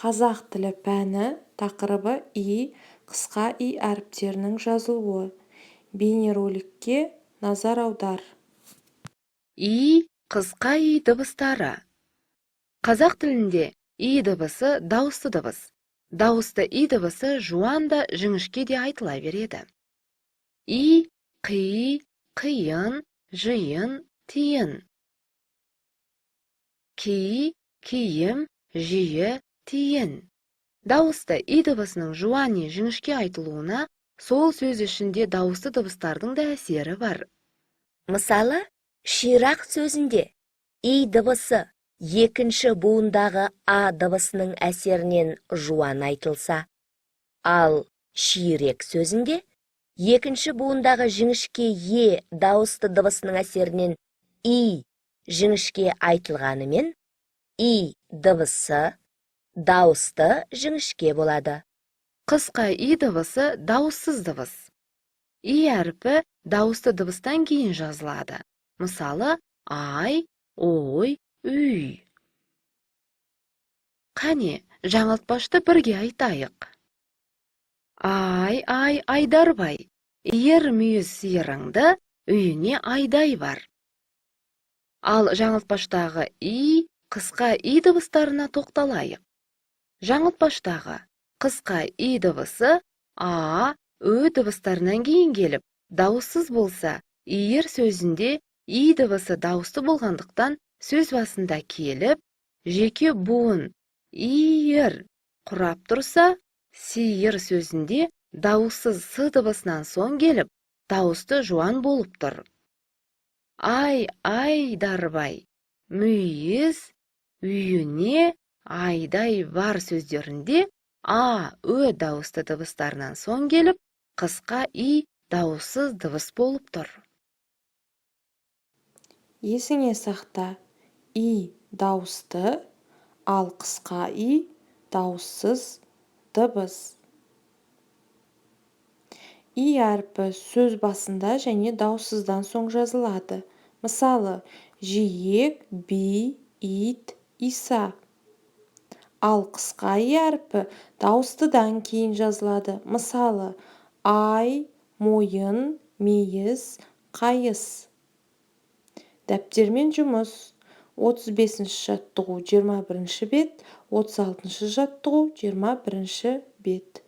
Қазақ тілі пәні тақырыбы қысқа әріптерінің жазылуы. Бейнероликке назар аудар. Қысқа дыбыстары. Қазақ тілінде дыбысы дауысты дыбыс. Дауысты дыбысы жуан да жіңішке де айтыла береді. Қи, қиын, жиын, тиын. Ки, киім, жиі, тиін. Дауысты дыбысының жуан не жіңішке айтылуына сол сөз ішінде дауысты дыбыстардың да әсері бар. Мысалы, ширақ сөзінде дыбысы екінші буындағы дыбысының әсерінен жуан айтылса, ал шиірек сөзінде екінші буындағы жіңішке дауысты дыбысының әсерінен жіңішке айтылғанымен, дыбысы дауысты жіңішке болады. Қысқа дыбысы дауыссыз дыбыс. Әріпі дауысты дыбыстан кейін жазылады. Мысалы, ай, ой, үй. Қане, жаңылтпашты бірге айтайық. Ай, айдарбай, мүйіз сиырыңды үйіне айдай бар. Ал жаңылтпаштағы қысқа дыбыстарына тоқталайық. Жаңылтпаштағы қысқа дыбысы дыбыстарынан кейін келіп, дауыссыз болса, сөзінде дыбысы дауысты болғандықтан сөз басында келіп, жеке буын құрап тұрса, сиыр сөзінде дауыссыз дыбысынан соң келіп, дауысты жуан болып тұр. Айдарбай, мүйіз үйіне айдай бар сөздерінде дауысты дыбыстарынан соң келіп, қысқа дауыссыз дыбыс болып тұр. Есіңе сақта, дауысты, ал қысқа дауыссыз дыбыс. Әріпі сөз басында және дауыссыздан соң жазылады. Мысалы, жиек, би, ит, иса. Ал қысқа әріпі дауыстыдан кейін жазылады. Мысалы, ай, мойын, мейіз, қайыс. Дәптермен жұмыс. 35-ші жаттығу 21-ші бет, 36-ші жаттығу 21-ші бет.